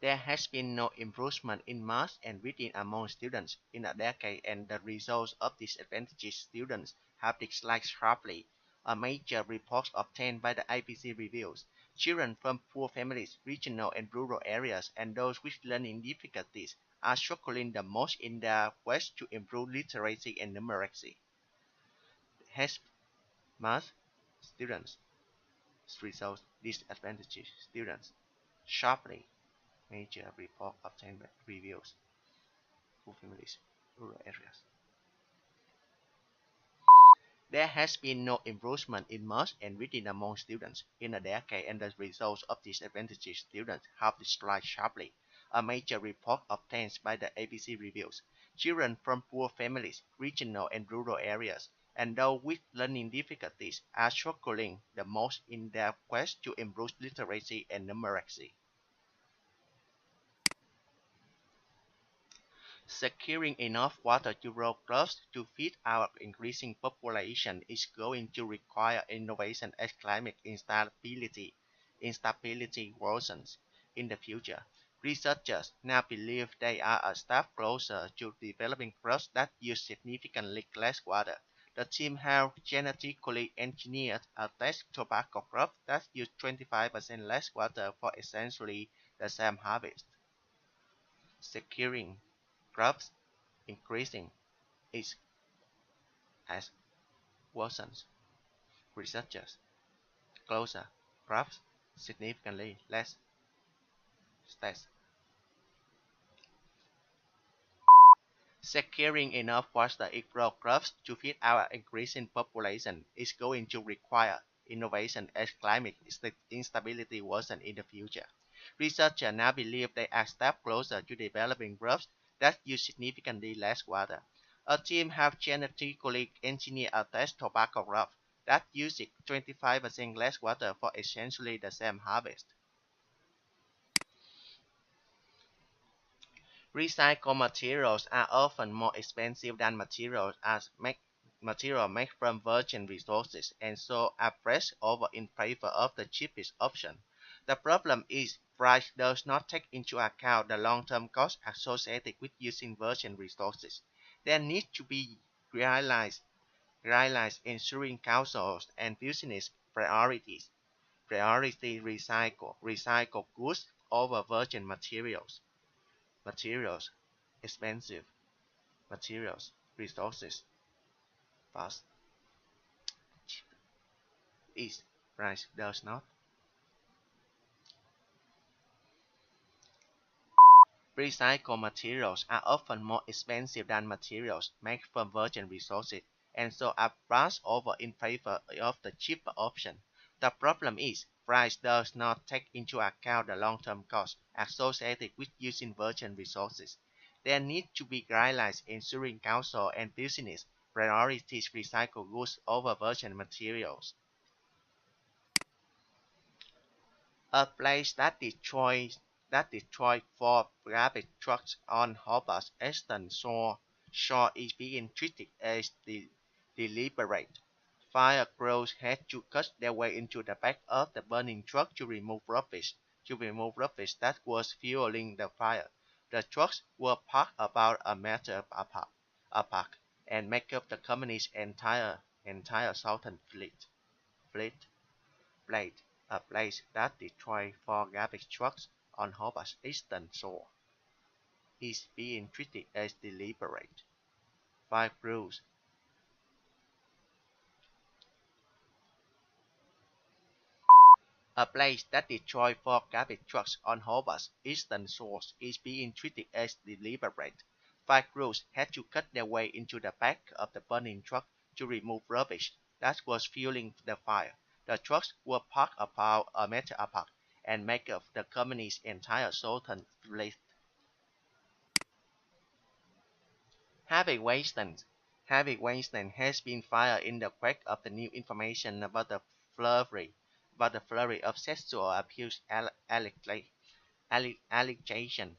There has been no improvement in math and reading among students in a decade, and the results of disadvantaged students have declined sharply. A major report obtained by the IPC reveals children from poor families, regional and rural areas, and those with learning difficulties are struggling the most in their quest to improve literacy and numeracy. Has math students results disadvantaged students sharply. Major report obtained by reviews poor families, rural areas. There has been no improvement in math and reading among students in a decade, and the results of disadvantaged students have declined sharply. A major report obtained by the ABC reveals children from poor families, regional and rural areas, and those with learning difficulties are struggling the most in their quest to improve literacy and numeracy. Securing enough water to grow crops to feed our increasing population is going to require innovation as climate instability worsens in the future. Researchers now believe they are a step closer to developing crops that use significantly less water. The team have genetically engineered a test tobacco crop that uses 25% less water for essentially the same harvest. Securing crops increasing is as worsens. Researchers closer crops significantly less stress. Securing enough water to grow crops to feed our increasing population is going to require innovation as climate instability worsens in the future. Researchers now believe they are step closer to developing crops that use significantly less water. A team have genetically engineered a test tobacco crop that uses 25% less water for essentially the same harvest. Recycled materials are often more expensive than material made from virgin resources and so are priced over in favor of the cheapest option. The problem is price does not take into account the long-term costs associated with using virgin resources. There needs to be guidelines ensuring councils and business priority recycle goods over virgin materials expensive materials, resources, fast is price does not. Recycled materials are often more expensive than materials made from virgin resources and so are brushed over in favor of the cheaper option. The problem is price does not take into account the long-term costs associated with using virgin resources. There need to be guidelines ensuring council and business priorities recycle goods over virgin materials. A place that destroyed four garbage trucks on Hobart's eastern shore is being treated as deliberate. Fire crews had to cut their way into the back of the burning truck to remove rubbish that was fueling the fire. The trucks were parked about a meter apart and make up the company's entire southern fleet. Blade, a place that destroyed four garbage trucks on Hobart's eastern shore, is being treated as deliberate. Five rules. A place that destroyed four garbage trucks on Hobart's eastern shore is being treated as deliberate. Five crews had to cut their way into the back of the burning truck to remove rubbish that was fueling the fire. The trucks were parked about a meter apart and make up the company's entire southern fleet. Harvey Weinstein. Harvey Weinstein has been fired in the wake of the new information about the flurry of sexual abuse allegation,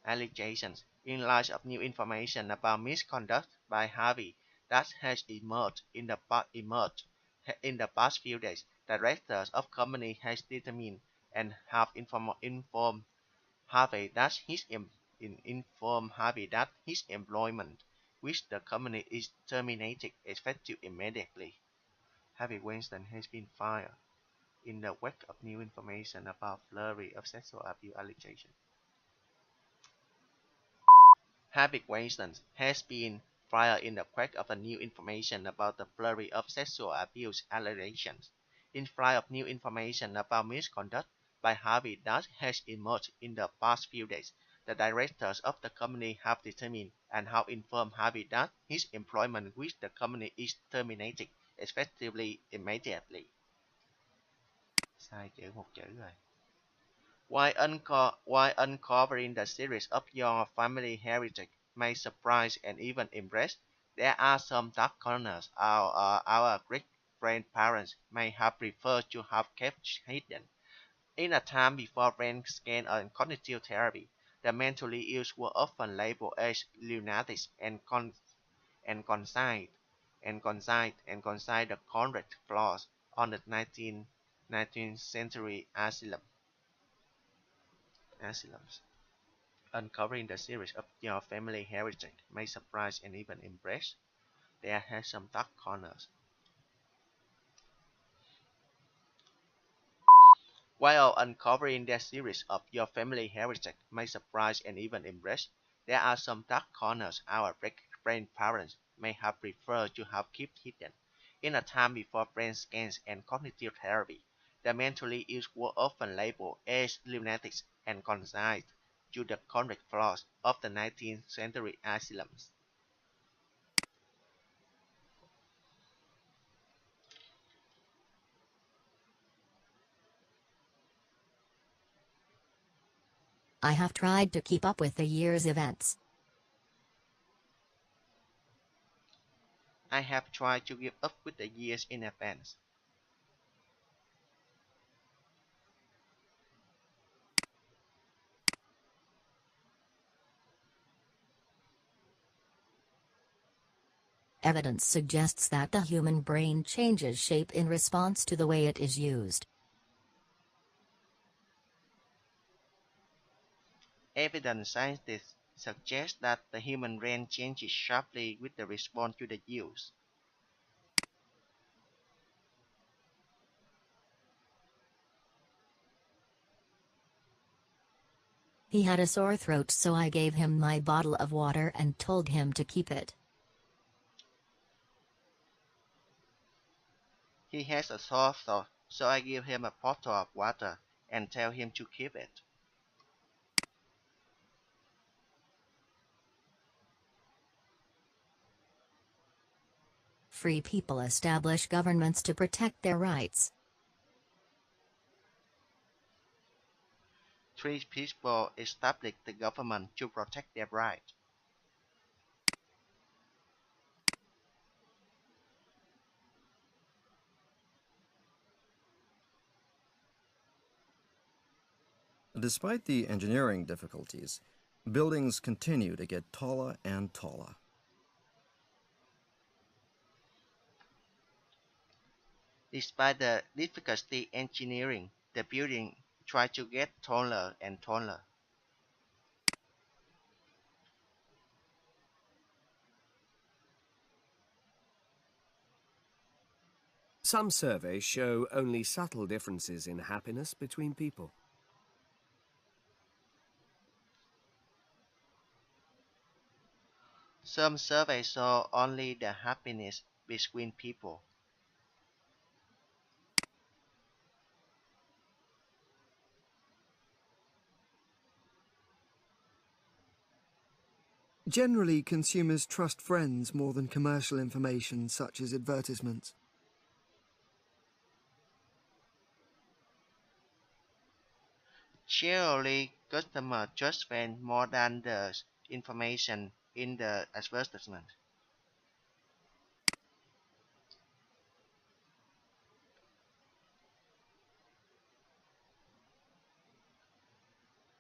allegations. In light of new information about misconduct by Harvey that has emerged in the past few days, directors of company has determined and have informed Harvey that inform Harvey that his employment with the company is terminated effective immediately. Harvey Weinstein has been fired in the wake of new information about flurry of sexual abuse allegations. Harvey Weinstein has been fired in the wake of new information about the flurry of sexual abuse allegations. In light of new information about misconduct by Harvey that has emerged in the past few days, the directors of the company have determined and have informed Harvey that his employment with the company is terminated effectively immediately. Sai chữ một chữ rồi. While uncovering the series of your family heritage may surprise and even impress, there are some dark corners our great-grandparents may have preferred to have kept hidden. In a time before brain scan and cognitive therapy, the mentally ill were often labeled as lunatics and consigned the correct flaws on the 19th century asylums. Uncovering the series of your family heritage may surprise and even impress. There are some dark corners. While uncovering the series of your family heritage may surprise and even impress, there are some dark corners our grandparents may have preferred to have kept hidden. In a time before brain scans and cognitive therapy, the mentally ill were often labeled as lunatics and consigned to the correct flaws of the 19th century asylums. I have tried to keep up with the year's events. I have tried to keep up with the years in advance. Evidence suggests that the human brain changes shape in response to the way it is used. Evidence scientists suggest that the human brain changes sharply with the response to the use. He had a sore throat, so I gave him my bottle of water and told him to keep it. He has a sore throat, so I give him a bottle of water and tell him to keep it. Free people establish governments to protect their rights. Free people establish the government to protect their rights. Despite the engineering difficulties, buildings continue to get taller and taller. Despite the difficulty engineering, the building try to get taller and taller. Some surveys show only subtle differences in happiness between people. Some surveys show only the happiness between people. Generally, consumers trust friends more than commercial information such as advertisements. Generally, customers trust friends more than the information in the advertisement.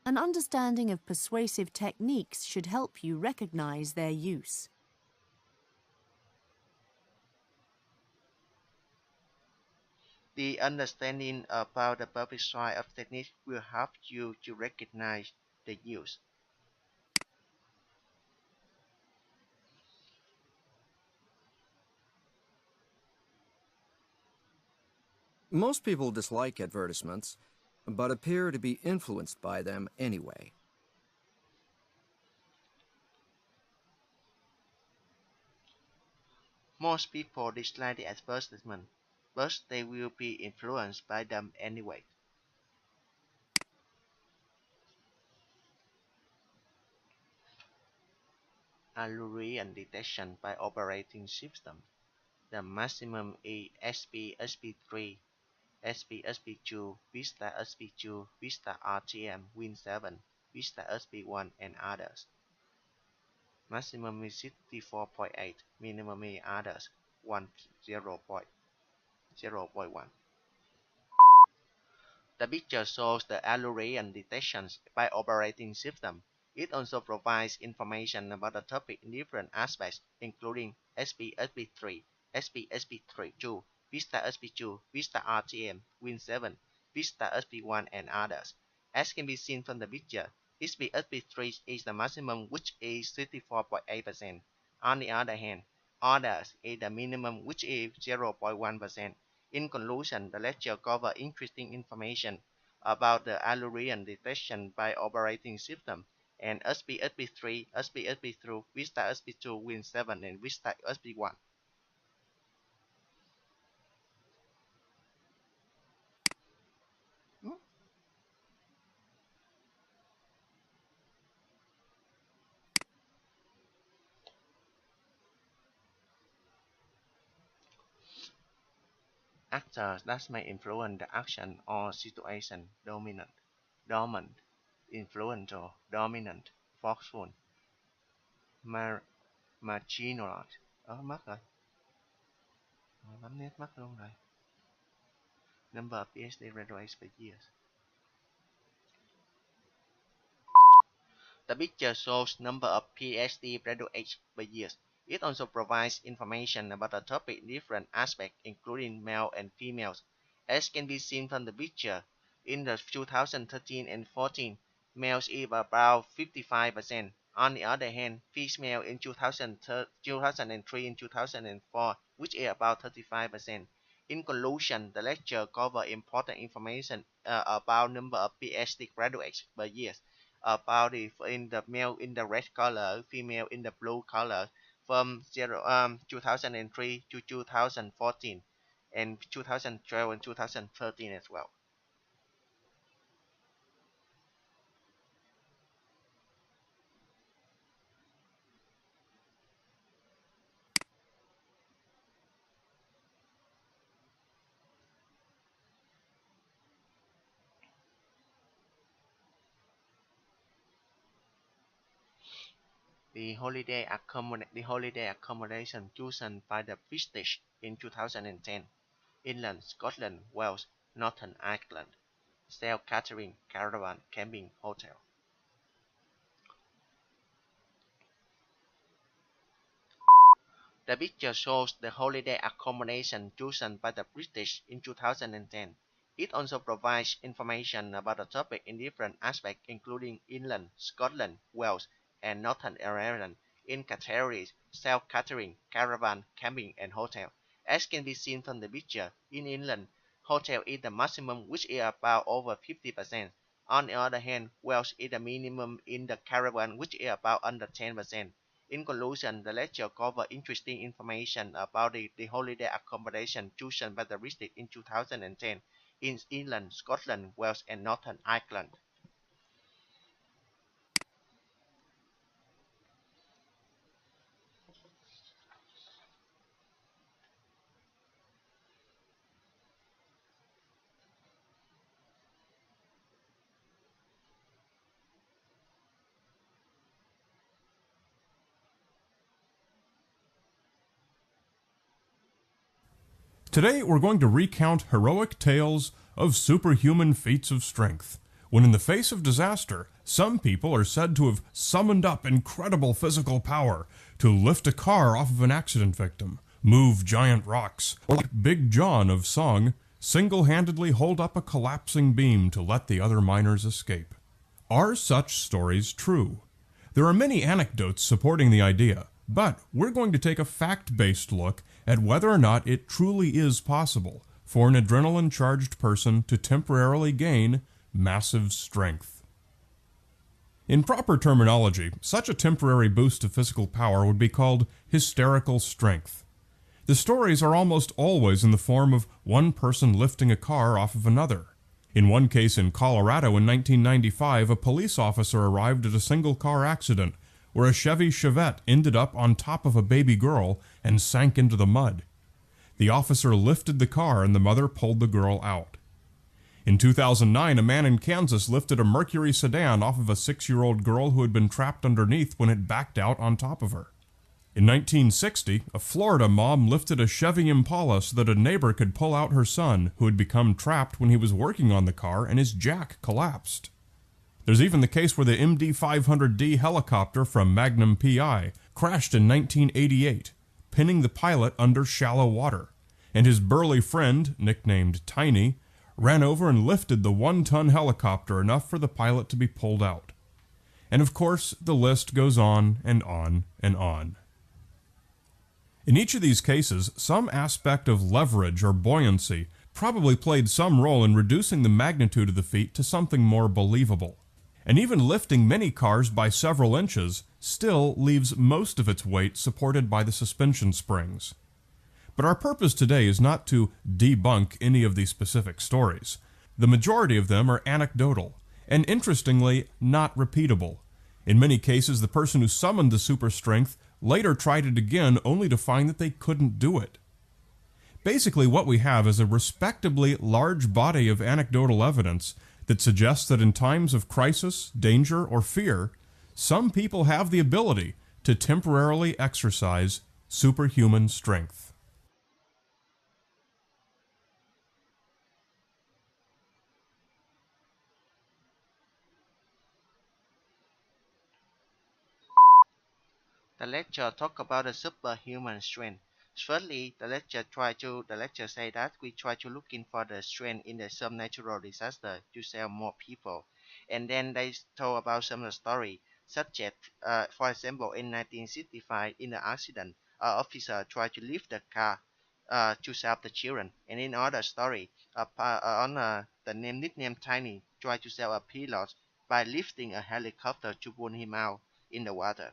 An understanding of persuasive techniques should help you recognize their use. The understanding about the public side of techniques will help you to recognize they use. Most people dislike advertisements, but appear to be influenced by them anyway. Most people dislike the advertisement, but they will be influenced by them anyway. Allurian detection by operating system. The maximum is SP-SP3, SP-SP2, Vista SP2, Vista RTM, Win7, Vista SP1, and others. Maximum is 64.8, minimum is others, 0.1. The picture shows the Allurian detections by operating system. It also provides information about the topic in different aspects, including SP-SP3, SP-SP2, Vista SP2, Vista RTM, Win7, Vista SP1, and others. As can be seen from the picture, SP-SP3 is the maximum, which is 64.8%. On the other hand, others is the minimum, which is 0.1%. In conclusion, the lecture covers interesting information about the Allurian detection by operating system and SP-SP3, SP-SP2, Vista SP2, Win7, and Vista SP1. Actors that may influence the action or situation: dominant, dormant, influential, dominant, forceful, marginal. Mất rồi. Bấm nét mất luôn rồi. Number of PhD graduates per year. The picture shows number of PhD graduates per year. It also provides information about the topic in different aspects, including male and females. As can be seen from the picture, in the 2013 and 14, males is about 55%. On the other hand, female in 2003 and 2004, which is about 35%. In conclusion, the lecture covers important information about number of PhD graduates per year, about it in the male in the red color, female in the blue color, from 2003 to 2014, and 2012 and 2013 as well. The holiday accommodation chosen by the British in 2010: England, Scotland, Wales, Northern Ireland, self-catering, caravan, camping, hotel. The picture shows the holiday accommodation chosen by the British in 2010. It also provides information about the topic in different aspects, including England, Scotland, Wales, and Northern Ireland, in categories: self-catering, caravan, camping, and hotel. As can be seen from the picture, in England, hotel is the maximum, which is about over 50%. On the other hand, Wales is the minimum in the caravan, which is about under 10%. In conclusion, the lecture covers interesting information about the holiday accommodation chosen by the British in 2010 in England, Scotland, Wales, and Northern Ireland. Today we're going to recount heroic tales of superhuman feats of strength, when in the face of disaster, some people are said to have summoned up incredible physical power to lift a car off of an accident victim, move giant rocks, or like Big John of Song, single-handedly hold up a collapsing beam to let the other miners escape. Are such stories true? There are many anecdotes supporting the idea, but we're going to take a fact-based look at whether or not it truly is possible for an adrenaline-charged person to temporarily gain massive strength. In proper terminology, such a temporary boost of physical power would be called hysterical strength. The stories are almost always in the form of one person lifting a car off of another. In one case in Colorado in 1995, a police officer arrived at a single-car accident where a Chevy Chevette ended up on top of a baby girl and sank into the mud. The officer lifted the car and the mother pulled the girl out. In 2009, a man in Kansas lifted a Mercury sedan off of a 6-year-old girl who had been trapped underneath when it backed out on top of her. In 1960, a Florida mom lifted a Chevy Impala so that a neighbor could pull out her son, who had become trapped when he was working on the car and his jack collapsed. There's even the case where the MD-500D helicopter from Magnum PI crashed in 1988, pinning the pilot under shallow water, and his burly friend, nicknamed Tiny, ran over and lifted the 1-ton helicopter enough for the pilot to be pulled out. And of course, the list goes on and on and on. In each of these cases, some aspect of leverage or buoyancy probably played some role in reducing the magnitude of the feat to something more believable. And even lifting many cars by several inches still leaves most of its weight supported by the suspension springs. But our purpose today is not to debunk any of these specific stories. The majority of them are anecdotal, and interestingly, not repeatable. In many cases, the person who summoned the super strength later tried it again only to find that they couldn't do it. Basically, what we have is a respectably large body of anecdotal evidence that suggests that in times of crisis, danger, or fear, some people have the ability to temporarily exercise superhuman strength. The lecture talk about the superhuman strength. Firstly, the lecture say that we try to looking for the strength in some natural disaster to save more people, and then they told about some story, such as, for example, in 1965, in the accident, an officer tried to lift the car to save the children, and in other story, the nickname Tiny tried to save a pilot by lifting a helicopter to pull him out in the water.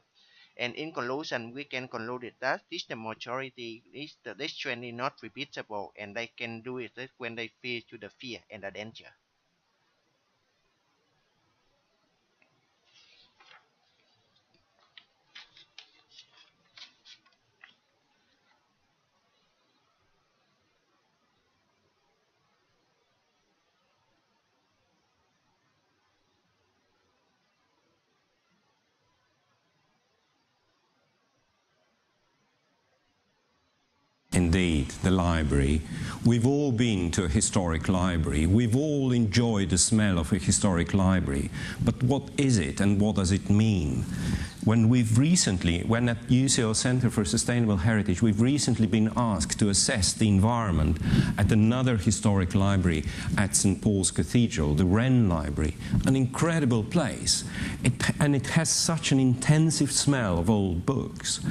And in conclusion, we can conclude that the majority is this trend is not repeatable, and they can do it when they feel to the fear and the danger. Indeed, the library. We've all been to a historic library. We've all enjoyed the smell of a historic library. But what is it and what does it mean? When at UCL Center for Sustainable Heritage, we've recently been asked to assess the environment at another historic library at St. Paul's Cathedral, the Wren Library, an incredible place. And it has such an intensive smell of old books.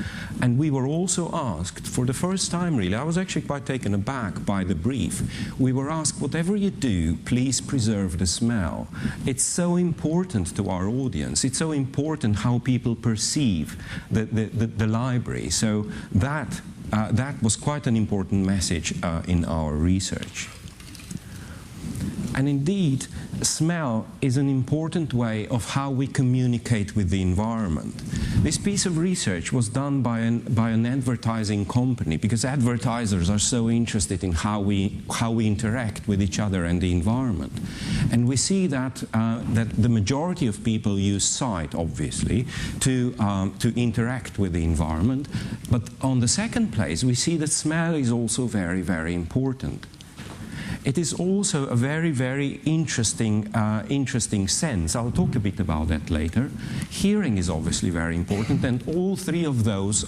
And we were also asked, for the first time really, I was actually quite taken aback by the brief, we were asked, whatever you do, please preserve the smell. It's so important to our audience. It's so important how people perceive the library. So that was quite an important message in our research. And indeed, smell is an important way of how we communicate with the environment. This piece of research was done by an advertising company, because advertisers are so interested in how we interact with each other and the environment. And we see that the majority of people use sight, obviously, to interact with the environment. But on the second place, we see that smell is also very, very important. it is also a very, very interesting sense. I'll talk a bit about that later. Hearing is obviously very important, and all three of those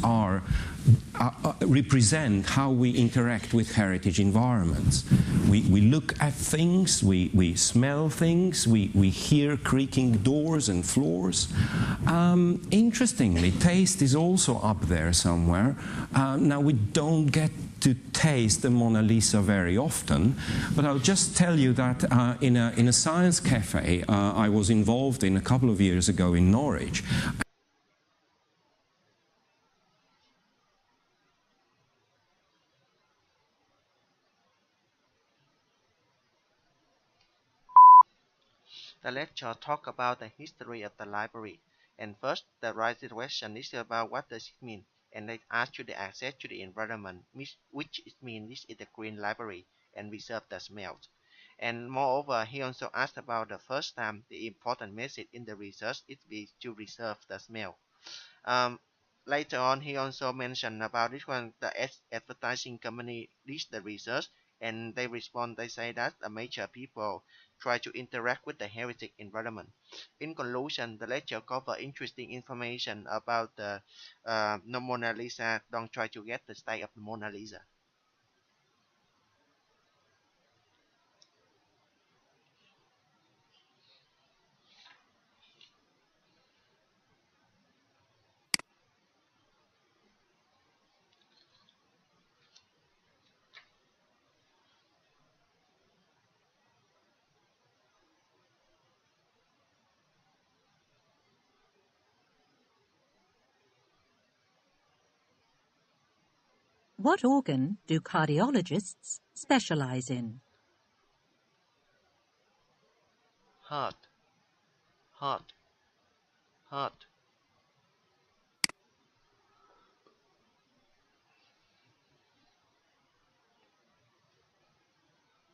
represent how we interact with heritage environments. We look at things, we smell things, we hear creaking doors and floors. Interestingly, taste is also up there somewhere. Now, we don't get to taste the Mona Lisa very often, but I'll just tell you that in a science cafe I was involved in a couple of years ago in Norwich. The lecture talk about the history of the library, and first the right question is about what does it mean, and they ask you the access to the environment, which it means this is the green library, and reserve the smells. And moreover, he also asked about the first time the important message in the research is to reserve the smell. Later on, he also mentioned about this one, the advertising company did the research, and they respond, they say that the major people try to interact with the heritage environment. In conclusion, the lecture cover interesting information about the Mona Lisa. Don't try to get the style of the Mona Lisa. What organ do cardiologists specialize in? Heart, heart, heart.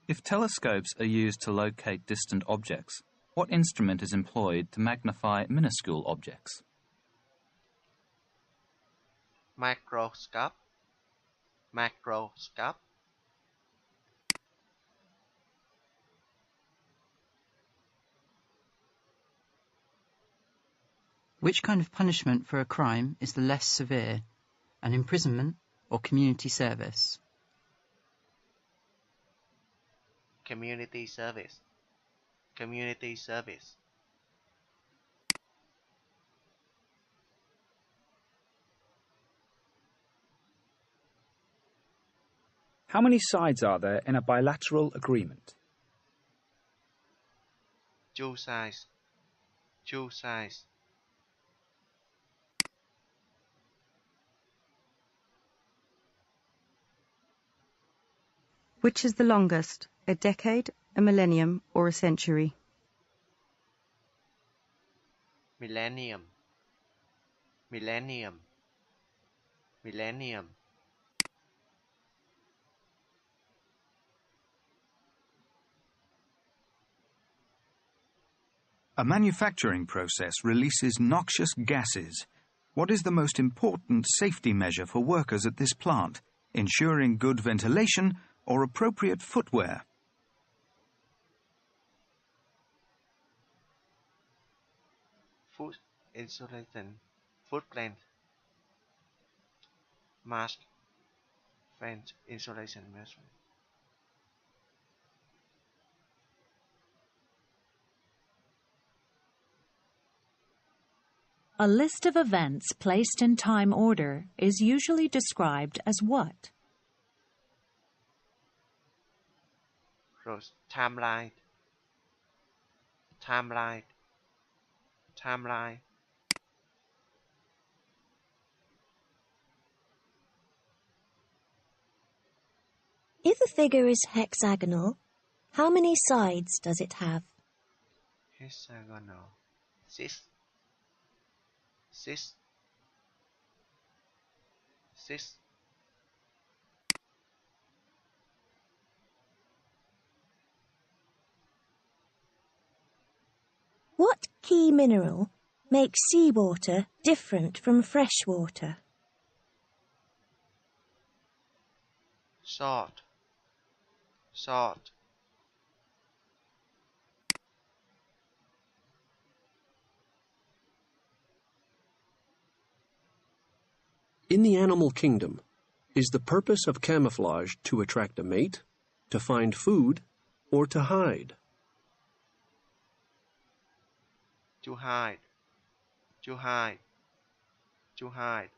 If telescopes are used to locate distant objects, what instrument is employed to magnify minuscule objects? Microscope, microscope. Which kind of punishment for a crime is the less severe, an imprisonment or community service? Community service, community service. How many sides are there in a bilateral agreement? 2 sides, 2 sides. Which is the longest, a decade, a millennium, or a century? Millennium, millennium, millennium. A manufacturing process releases noxious gases. What is the most important safety measure for workers at this plant? Ensuring good ventilation or appropriate footwear? Food insulation, food plant, mask, fence, insulation measurement. A list of events placed in time order is usually described as what? Timeline, timeline, timeline. If a figure is hexagonal, how many sides does it have? Hexagonal. 6. 6. 6. What key mineral makes seawater different from fresh water? Salt, salt, In the animal kingdom, is the purpose of camouflage to attract a mate, to find food, or to hide? To hide. To hide. To hide.